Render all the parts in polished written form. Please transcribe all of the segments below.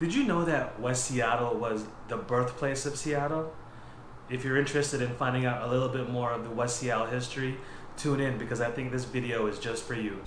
Did you know that West Seattle was the birthplace of Seattle? If you're interested in finding out a little bit more of the West Seattle history, tune in because I think this video is just for you.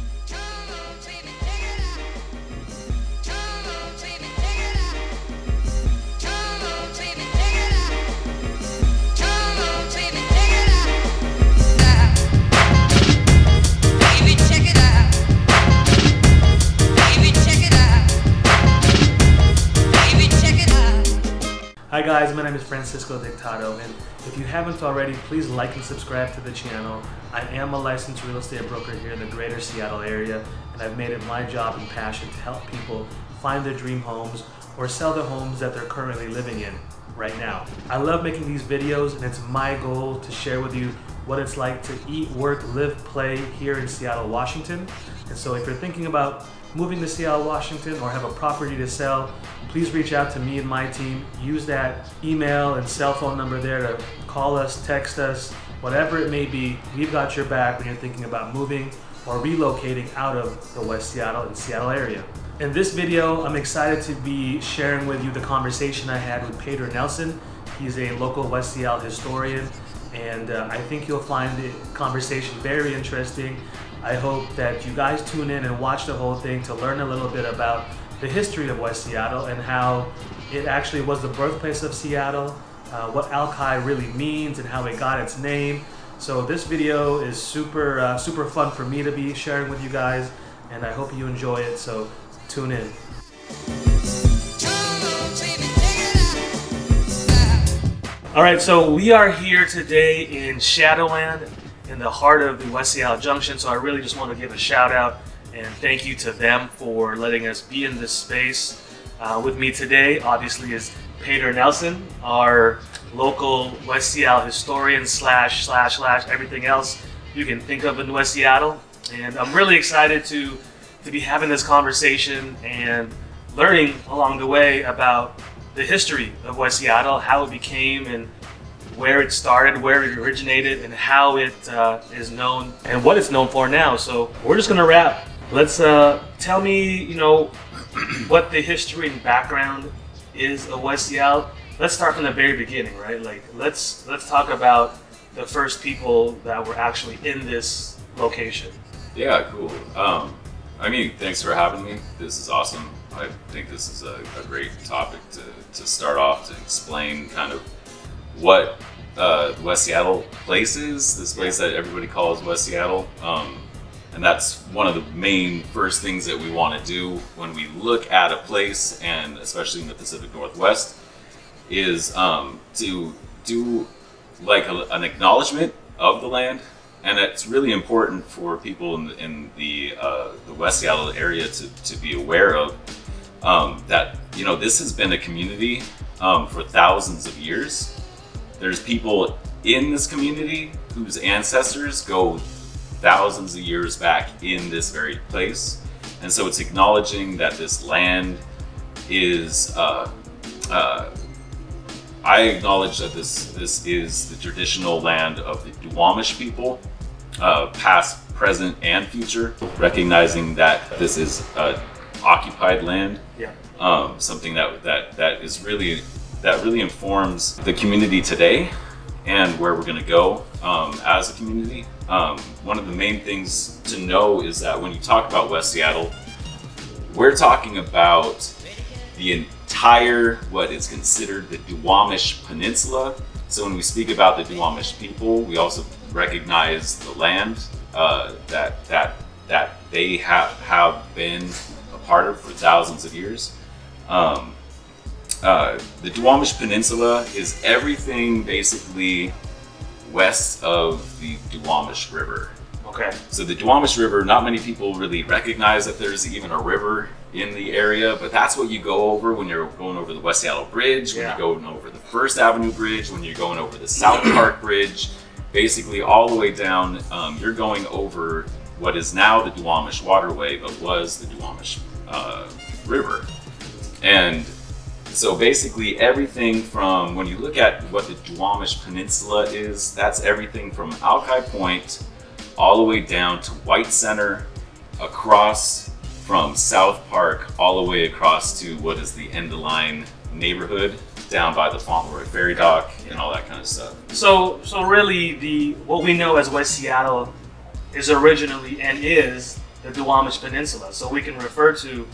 Hi guys, my name is Dictado, and if you haven't already, please like and subscribe to the channel. I am a licensed real estate broker here in the greater Seattle area, and I've made it my job and passion to help people find their dream homes or sell the homes that they're currently living in right now. I love making these videos, and it's my goal to share with you what it's like to eat, work, live, play here in Seattle, Washington. And so if you're thinking about moving to Seattle, Washington, or have a property to sell, please reach out to me and my team. Use that email and cell phone number there to call us, text us, whatever it may be. We've got your back when you're thinking about moving or relocating out of the West Seattle and Seattle area. In this video, I'm excited to be sharing with you the conversation I had with Peder Nelson. He's a local West Seattle historian, and I think you'll find the conversation very interesting. I hope that you guys tune in and watch the whole thing to learn a little bit about the history of West Seattle and how it actually was the birthplace of Seattle, what Alki really means and how it got its name. So this video is super fun for me to be sharing with you guys, and I hope you enjoy it, so tune in. All right, so we are here today in Shadowland, in the heart of the West Seattle Junction. So I really just want to give a shout out and thank you to them for letting us be in this space. With me today, obviously, is Peder Nelson, our local West Seattle historian slash everything else you can think of in West Seattle. And I'm really excited to be having this conversation and learning along the way about the history of West Seattle, how it became and where it started, where it originated, and how it is known and what it's known for now. So we're just gonna wrap. Let's tell me, what the history and background is of West Seattle. Let's start from the very beginning, right? Like let's talk about the first people that were actually in this location. Yeah, cool. Thanks for having me. This is awesome. I think this is a great topic to start off, to explain kind of what West Seattle place is, this place that everybody calls West Seattle. And that's one of the main first things that we want to do when we look at a place, and especially in the Pacific Northwest, is to do like an acknowledgement of the land. And it's really important for people in the West Seattle area to be aware of that, this has been a community for thousands of years. There's people in this community whose ancestors go thousands of years back in this very place. And so it's acknowledging that this land is, I acknowledge that this is the traditional land of the Duwamish people, past, present, and future, recognizing that this is occupied land. Yeah. Something that really informs the community today and where we're going to go as a community. One of the main things to know is that when you talk about West Seattle, we're talking about the entire, what is considered the Duwamish Peninsula. So when we speak about the Duwamish people, we also recognize the land that they have been a part of for thousands of years. The Duwamish Peninsula is everything basically west of the Duwamish River. Okay. So the Duwamish River, not many people really recognize that there's even a river in the area, but that's what you go over when you're going over the West Seattle Bridge, when you're going over the First Avenue Bridge, when you're going over the South Park Bridge, basically all the way down, you're going over what is now the Duwamish Waterway, but was the Duwamish River. And so basically everything from, when you look at what the Duwamish Peninsula is, that's everything from Alki Point all the way down to White Center, across from South Park all the way across to what is the end of line neighborhood down by the Fauntleroy Ferry Dock and all that kind of stuff. So really, what we know as West Seattle is originally and is the Duwamish Peninsula. So we can refer to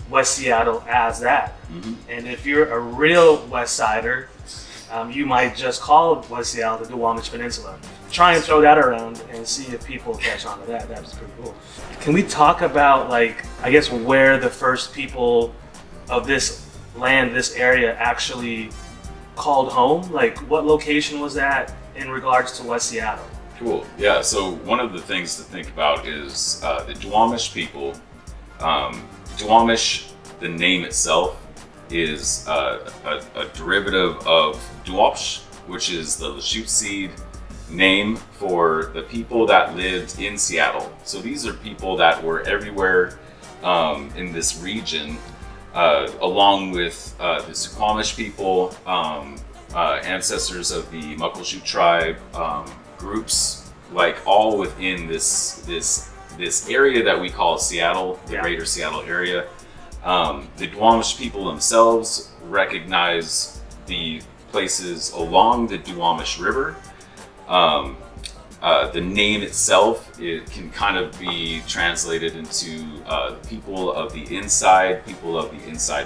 West Seattle as that. Mm-hmm. And if you're a real West Sider, you might just call West Seattle the Duwamish Peninsula. Try and throw that around and see if people catch on to that. That's pretty cool. Can we talk about, like, I guess, where the first people of this land, this area, actually called home? Like, what location was that in regards to West Seattle? Cool. Yeah. So one of the things to think about is the Duwamish people. Duwamish, the name itself, is a derivative of Duwapsh, which is the Lachute seed name for the people that lived in Seattle. So these are people that were everywhere in this region, along with the Suquamish people, ancestors of the Muckleshoot tribe, groups like all within this area that we call Seattle, the greater Seattle area. The Duwamish people themselves recognize the places along the Duwamish River. The name itself, it can kind of be translated into people of the inside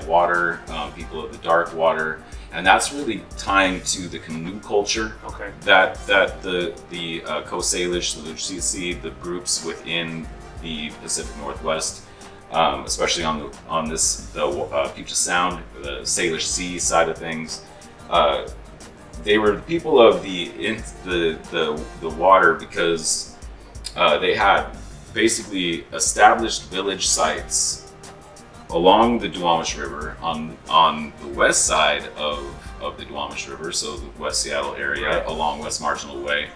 water, people of the dark water, and that's really tying to the canoe culture. Okay. That the Coast Salish, the Lucisi, the groups within the Pacific Northwest, especially on the Puget Sound, the Salish Sea side of things. They were the people of the water because they had basically established village sites along the Duwamish River on the west side of the Duwamish River, so the West Seattle area, along West Marginal Way.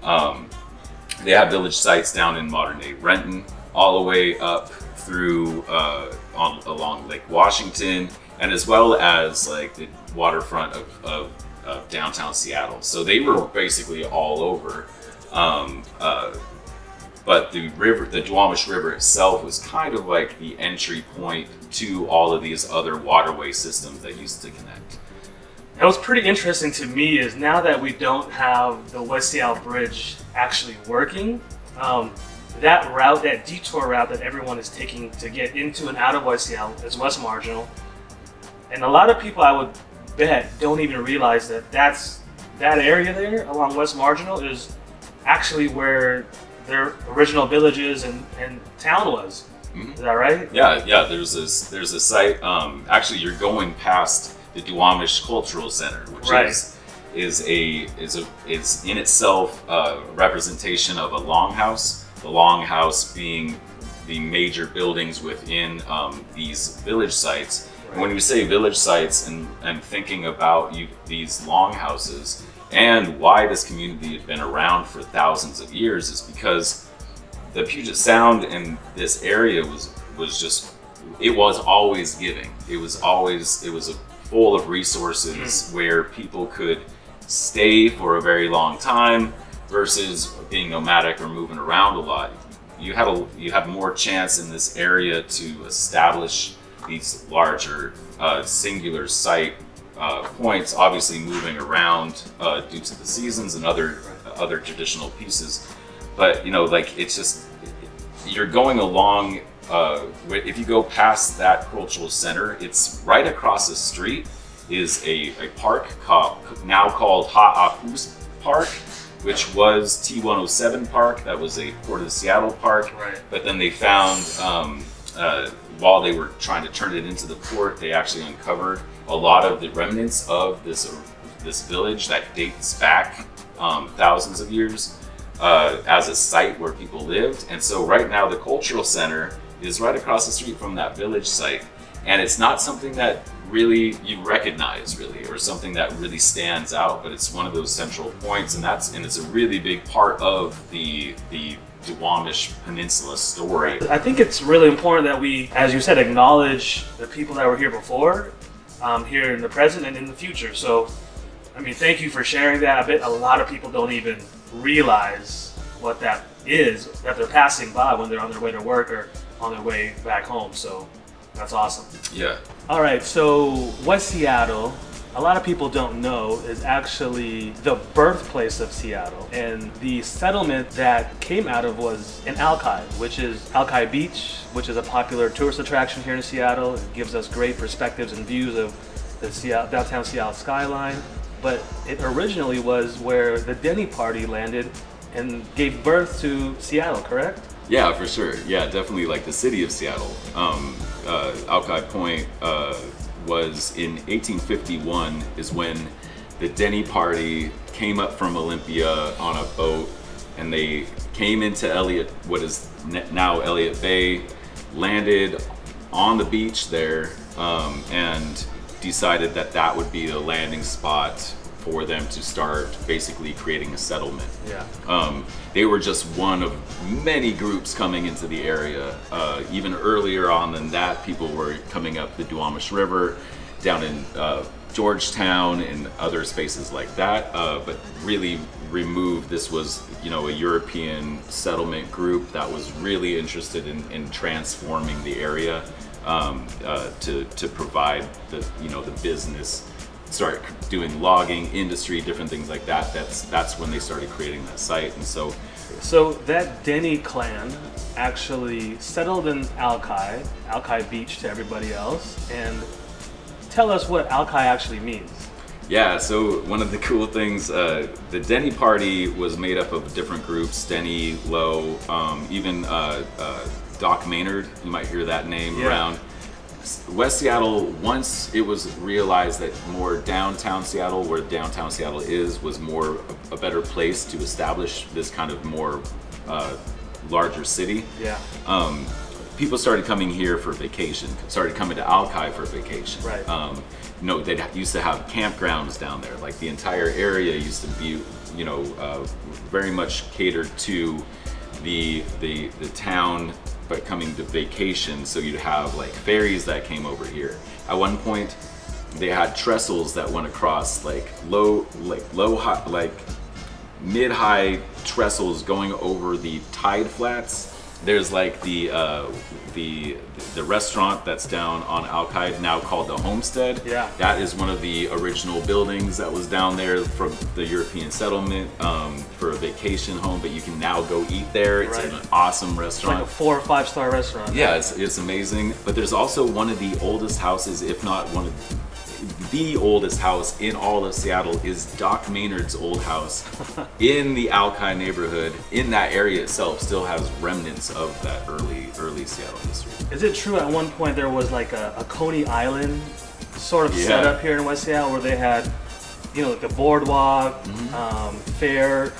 They have village sites down in modern-day Renton, all the way up through along Lake Washington, and as well as like the waterfront of downtown Seattle. So they were basically all over. But the Duwamish River itself was kind of like the entry point to all of these other waterway systems that used to connect. That was pretty interesting to me is now that we don't have the West Seattle Bridge actually working, that route, that detour route that everyone is taking to get into and out of West Seattle is West Marginal. And a lot of people, I would bet, don't even realize that that area there along West Marginal is actually where their original villages and town was. Mm-hmm. Is that right? Yeah. There's a site. Actually, you're going past the Duwamish Cultural Center, which is in itself a representation of a longhouse. The longhouse being the major buildings within these village sites. And when you say village sites and thinking about these longhouses and why this community had been around for thousands of years is because the Puget Sound and this area was always giving. It was full of resources where people could stay for a very long time versus being nomadic or moving around a lot. You had more chance in this area to establish these larger singular site points, obviously moving around due to the seasons and other traditional pieces. But it's just you're going along. If you go past that cultural center, it's right across the street is a park now called Ha'apus Park, which was T107 Park. That was a Port of Seattle park. Right. But then they found while they were trying to turn it into the port, they actually uncovered a lot of the remnants of this village that dates back thousands of years as a site where people lived. And so right now the cultural center is right across the street from that village site, and it's not something that really you recognize or something that really stands out, but it's one of those central points, and it's a really big part of the Duwamish Peninsula story. I think it's really important that we, as you said, acknowledge the people that were here before, here in the present and in the future. So, I mean, thank you for sharing that. I bet a lot of people don't even realize what that is, that they're passing by when they're on their way to work or on their way back home. So that's awesome. Yeah. All right, so West Seattle, a lot of people don't know, is actually the birthplace of Seattle. And the settlement that came out of was in Alki, which is Alki Beach, which is a popular tourist attraction here in Seattle. It gives us great perspectives and views of the downtown Seattle skyline. But it originally was where the Denny party landed and gave birth to Seattle, correct? Yeah, for sure. Yeah, definitely like the city of Seattle. Alki Point was in 1851 is when the Denny party came up from Olympia on a boat, and they came into Elliott, what is now Elliott Bay, landed on the beach there, and decided that that would be the landing spot for them to start basically creating a settlement. Yeah. They were just one of many groups coming into the area. Even earlier on than that, people were coming up the Duwamish River, down in Georgetown and other spaces like that. But really removed, this was, you know, a European settlement group that was really interested in transforming the area to provide the, you know, the business, start doing logging, industry, different things like that. That's when they started creating that site. And so that Denny clan actually settled in Alki Beach to everybody else. And tell us what Alki actually means. Yeah, so one of the cool things, the Denny party was made up of different groups, Denny, Low, even Doc Maynard, you might hear that name around. West Seattle, once it was realized that more downtown Seattle, where downtown Seattle is, was more a better place to establish this kind of more larger city. Yeah. People started coming here for vacation, started coming to Alki for vacation. Right. You know, they used to have campgrounds down there. Like the entire area used to be, you know, very much catered to the town, but coming to vacation. So you'd have like ferries that came over here. At one point, they had trestles that went across, like mid-high trestles going over the tide flats. There's like the restaurant that's down on Alki now called the Homestead. Yeah. That is one of the original buildings that was down there from the European settlement for a vacation home, but you can now go eat there. It's an awesome restaurant. It's like a 4 or 5 star restaurant. Yeah, it's amazing. But there's also one of the oldest houses, if not one of the oldest house in all of Seattle, is Doc Maynard's old house in the Alki neighborhood. In that area itself still has remnants of that early Seattle history. Is it true at one point there was like a Coney Island sort of set up here in West Seattle where they had, you know, like the boardwalk, fair,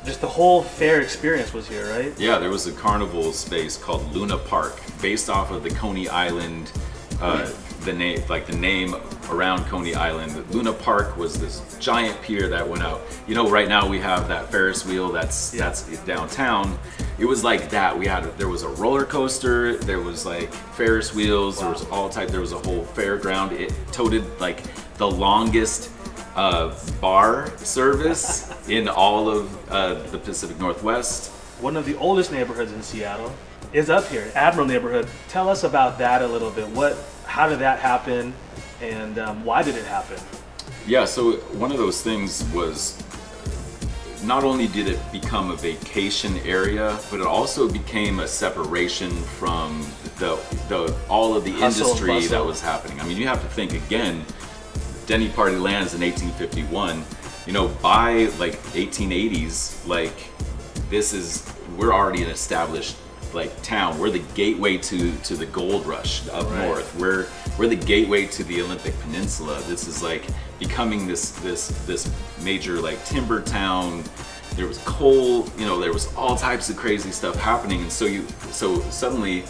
just the whole fair experience was here, right? Yeah, there was a carnival space called Luna Park based off of the Coney Island, the name around Coney Island. Luna Park was this giant pier that went out. You know, right now we have that Ferris wheel that's downtown. It was like that. There was a roller coaster, there was like Ferris wheels, there was all type. There was a whole fairground. It toted like the longest bar service in all of the Pacific Northwest. One of the oldest neighborhoods in Seattle is up here, Admiral neighborhood. Tell us about that a little bit. How did that happen, and why did it happen? Yeah, so one of those things was, not only did it become a vacation area, but it also became a separation from all of the industry that was happening. I mean, you have to think again, Denny Party lands in 1851. You know, by like 1880s, like we're already an established like town. We're the gateway to the gold rush up north. We're the gateway to the Olympic Peninsula. This is like becoming this major like timber town. There was coal, you know, there was all types of crazy stuff happening, and so suddenly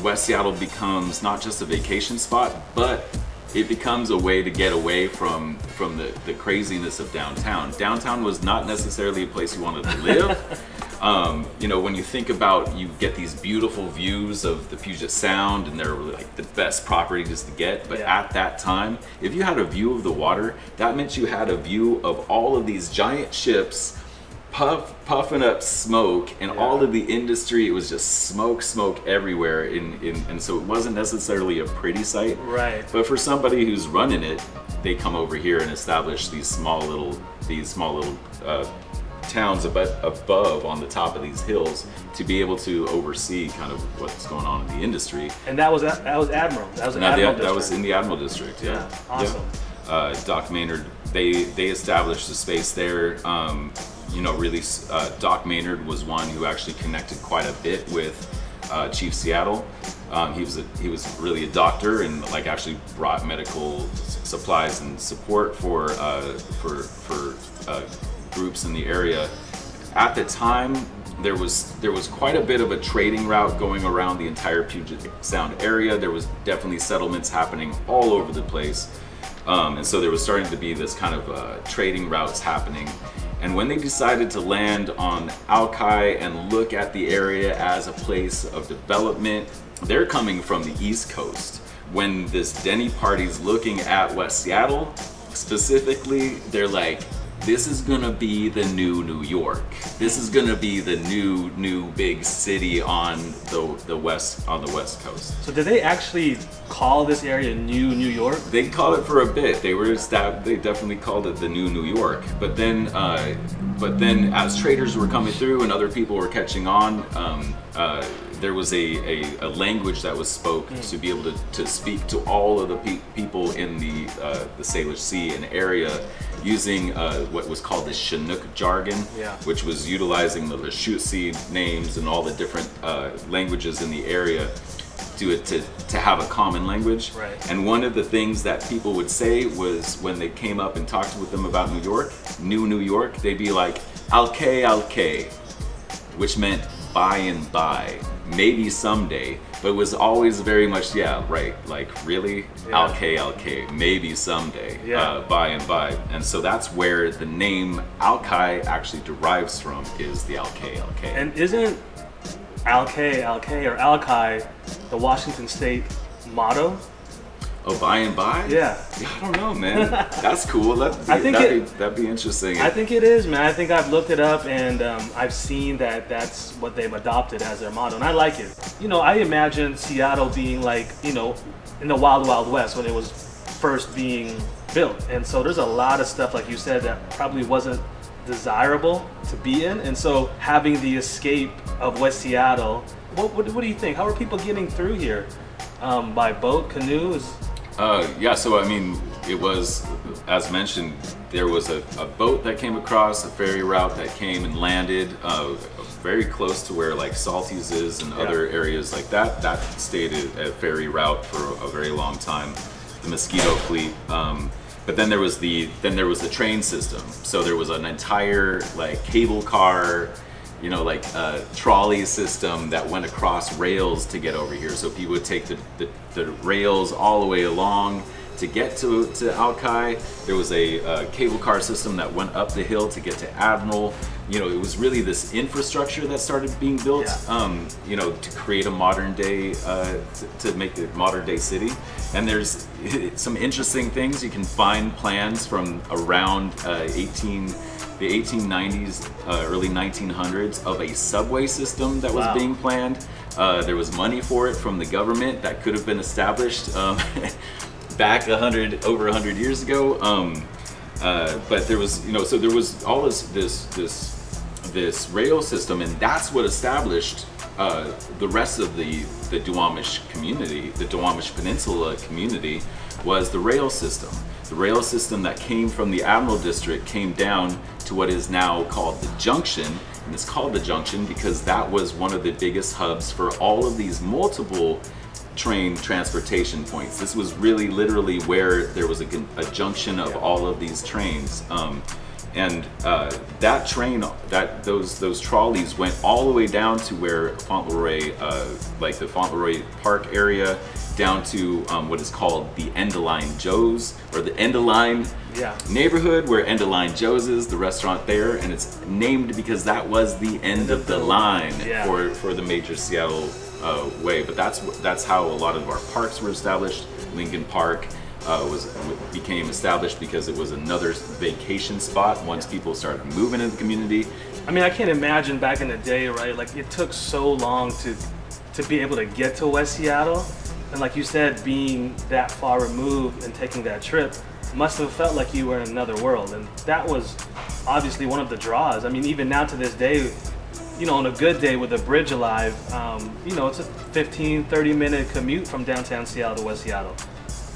West Seattle becomes not just a vacation spot, but it becomes a way to get away from the craziness of downtown. Downtown was not necessarily a place you wanted to live. You know, when you think about, you get these beautiful views of the Puget Sound, and they're like the best properties to get. But at that time, if you had a view of the water, that meant you had a view of all of these giant ships puffing up smoke, and all of the industry, it was just smoke everywhere, and so it wasn't necessarily a pretty sight. Right. But for somebody who's running it, they come over here and establish these small little towns above on the top of these hills to be able to oversee kind of what's going on in the industry. And that was Admiral. That was That was in the Admiral District. Yeah. Awesome. Yeah. Doc Maynard, they established a space there. Really, Doc Maynard was one who actually connected quite a bit with Chief Seattle. He was really a doctor, and like actually brought medical supplies and support for groups in the area. At the time, there was quite a bit of a trading route going around the entire Puget Sound area. There was definitely settlements happening all over the place, and so there was starting to be this kind of trading routes happening. And when they decided to land on Alki and look at the area as a place of development, they're coming from the East Coast. When this Denny party's looking at West Seattle, specifically, they're like, this is gonna be the new New York. This is gonna be the new big city on the West Coast. So did they actually call this area New York? They called it for a bit. They definitely called it the new New York. But then as traders were coming through and other people were catching on, there was a language that was spoken to be able to speak to all of the people in the Salish Sea and area, using what was called the Chinook jargon, which was utilizing the Lashutsi names and all the different languages in the area to have a common language. Right. And one of the things that people would say was, when they came up and talked with them about New York, they'd be like, Alke, which meant by and by, maybe someday. But it was always very much, like really? Alke, maybe someday, by and by. And so that's where the name Alki actually derives from, is the Alke. And isn't Alke or Alki the Washington State motto? Oh, by and by? Yeah. I don't know, man. That's cool. That'd be interesting. I think it is, man. I think I've looked it up, and I've seen that that's what they've adopted as their motto, and I like it. I imagine Seattle being like, in the Wild Wild West when it was first being built. And so there's a lot of stuff, like you said, that probably wasn't desirable to be in. And so having the escape of West Seattle, what do you think? How are people getting through here? By boat, canoes? So I mean, it was, as mentioned, there was a boat that came across, a ferry route that came and landed very close to where like Salty's is and other areas like that. That stayed a ferry route for a very long time. The Mosquito Fleet. But then there was the train system. So there was an entire like cable car, trolley system that went across rails to get over here. So people would take the rails all the way along to get to Alki. There was a cable car system that went up the hill to get to Admiral. It was really this infrastructure that started being built, to create a modern day, to make the modern day city. And there's some interesting things. You can find plans from around the 1890s, early 1900s, of a subway system that was being planned. There was money for it from the government that could have been established back over 100 years ago. But there was, so there was all this rail system, and that's what established the rest of the Duwamish community, the Duwamish Peninsula community, was the rail system. The rail system that came from the Admiral District came down to what is now called the Junction, and it's called the Junction because that was one of the biggest hubs for all of these multiple train transportation points. This was really literally where there was a junction of all of these trains. That train, those trolleys went all the way down to where Fauntleroy, like the Fauntleroy Park area, down to what is called the Endaline Joe's, or the Endaline neighborhood, where Endaline Joe's is, the restaurant there, and it's named because that was the end of the line for the major Seattle way. But that's how a lot of our parks were established. Lincoln Park, became established because it was another vacation spot once people started moving into the community. I mean, I can't imagine back in the day, right? Like, it took so long to be able to get to West Seattle. And like you said, being that far removed and taking that trip must have felt like you were in another world. And that was obviously one of the draws. I mean, even now to this day, you know, on a good day with the bridge alive, you know, it's a 15, 30-minute commute from downtown Seattle to West Seattle.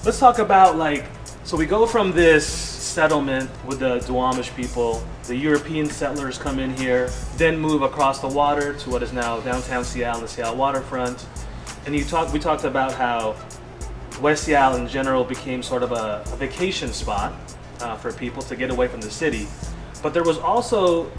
Let's talk about, like, so we go from this settlement with the Duwamish people, the European settlers come in here, then move across the water to what is now downtown Seattle, the Seattle waterfront. And we talked about how West Seattle in general became sort of a vacation spot for people to get away from the city. But there was also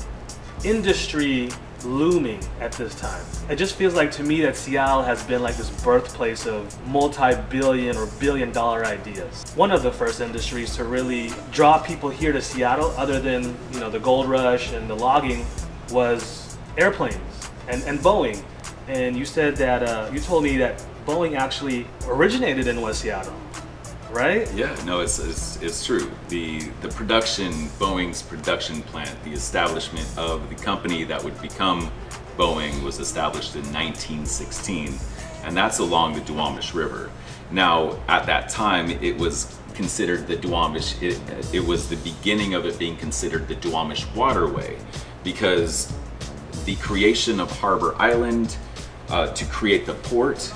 industry looming at this time. It just feels like to me that Seattle has been like this birthplace of multi-billion or billion-dollar ideas. One of the first industries to really draw people here to Seattle, other than, you know, the gold rush and the logging, was airplanes and Boeing. And you said that you told me that Boeing actually originated in West Seattle, right? Yeah, no, it's true. The production, Boeing's production plant, the establishment of the company that would become Boeing was established in 1916, and that's along the Duwamish River. Now, at that time, it was considered the Duwamish, it was the beginning of it being considered the Duwamish Waterway, because the creation of Harbor Island to create the port,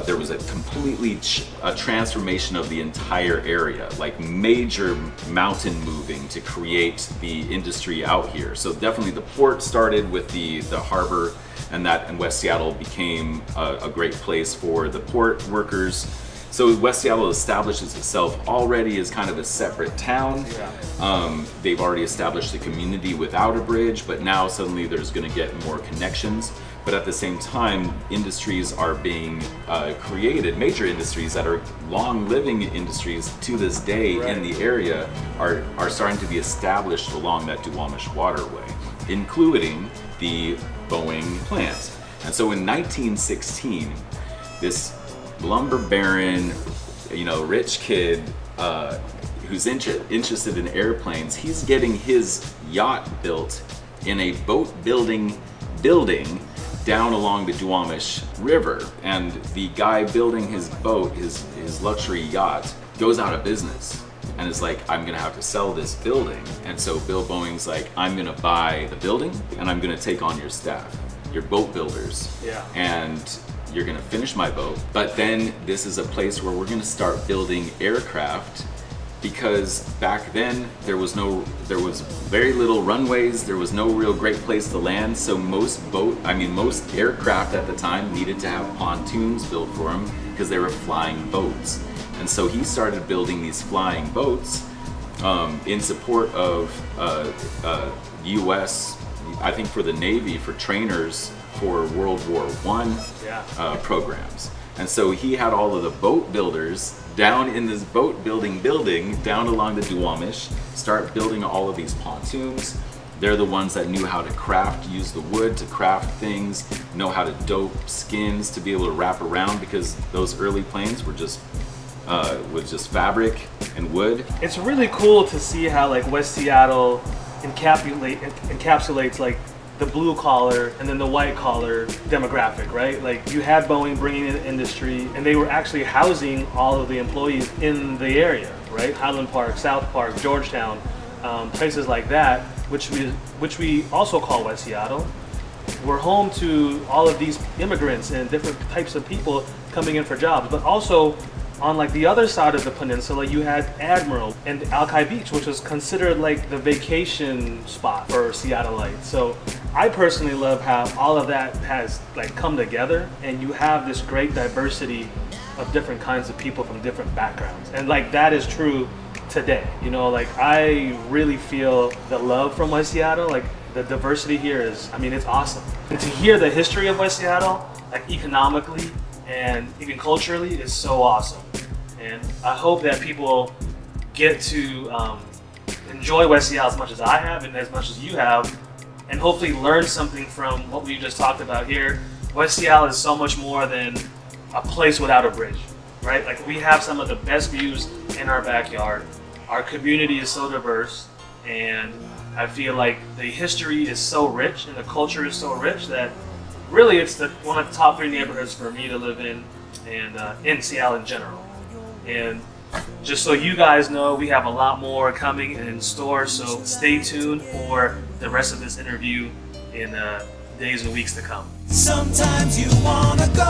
there was a completely a transformation of the entire area, like major mountain moving to create the industry out here. So definitely the port started with the harbor, and West Seattle became a great place for the port workers. So West Seattle establishes itself already as kind of a separate town. Yeah. They've already established a community without a bridge, but now suddenly there's going to get more connections. But at the same time, industries are being created, major industries that are long-living industries to this day in the area are starting to be established along that Duwamish Waterway, including the Boeing plant. And so in 1916, this lumber baron, you know, rich kid who's interested in airplanes, he's getting his yacht built in a boat building down along the Duwamish River, and the guy building his boat, his luxury yacht, goes out of business and is like, I'm gonna have to sell this building. And so Bill Boeing's like, I'm gonna buy the building and I'm gonna take on your staff, your boat builders, and you're gonna finish my boat. But then this is a place where we're gonna start building aircraft, because back then there was very little runways, there was no real great place to land, so most aircraft at the time needed to have pontoons built for them because they were flying boats. And so he started building these flying boats in support of US, I think for the Navy, for trainers for World War I programs. And so he had all of the boat builders down in this boat building down along the Duwamish start building all of these pontoons. They're the ones that knew how to use the wood to craft things, know how to dope skins to be able to wrap around, because those early planes were just with just fabric and wood. It's really cool to see how like West Seattle encapsulates like the blue collar and then the white collar demographic, right? Like you had Boeing bringing in industry, and they were actually housing all of the employees in the area, right? Highland Park, South Park, Georgetown, places like that, which we also call West Seattle. We're home to all of these immigrants and different types of people coming in for jobs, but also on like the other side of the peninsula, you had Admiral and Alki Beach, which was considered like the vacation spot for Seattleites. So I personally love how all of that has like come together, and you have this great diversity of different kinds of people from different backgrounds. And like that is true today. You know, like I really feel the love from West Seattle. Like the diversity here is, I mean, it's awesome. And to hear the history of West Seattle, like economically and even culturally, is so awesome. And I hope that people get to enjoy West Seattle as much as I have and as much as you have, and hopefully learn something from what we just talked about here. West Seattle is so much more than a place without a bridge. right? Like, we have some of the best views in our backyard. Our community is so diverse, and I feel like the history is so rich and the culture is so rich that really it's one of the top 3 neighborhoods for me to live in, and in Seattle in general. And just so you guys know, we have a lot more coming in store, so stay tuned for the rest of this interview in days and weeks to come. Sometimes you wanna go.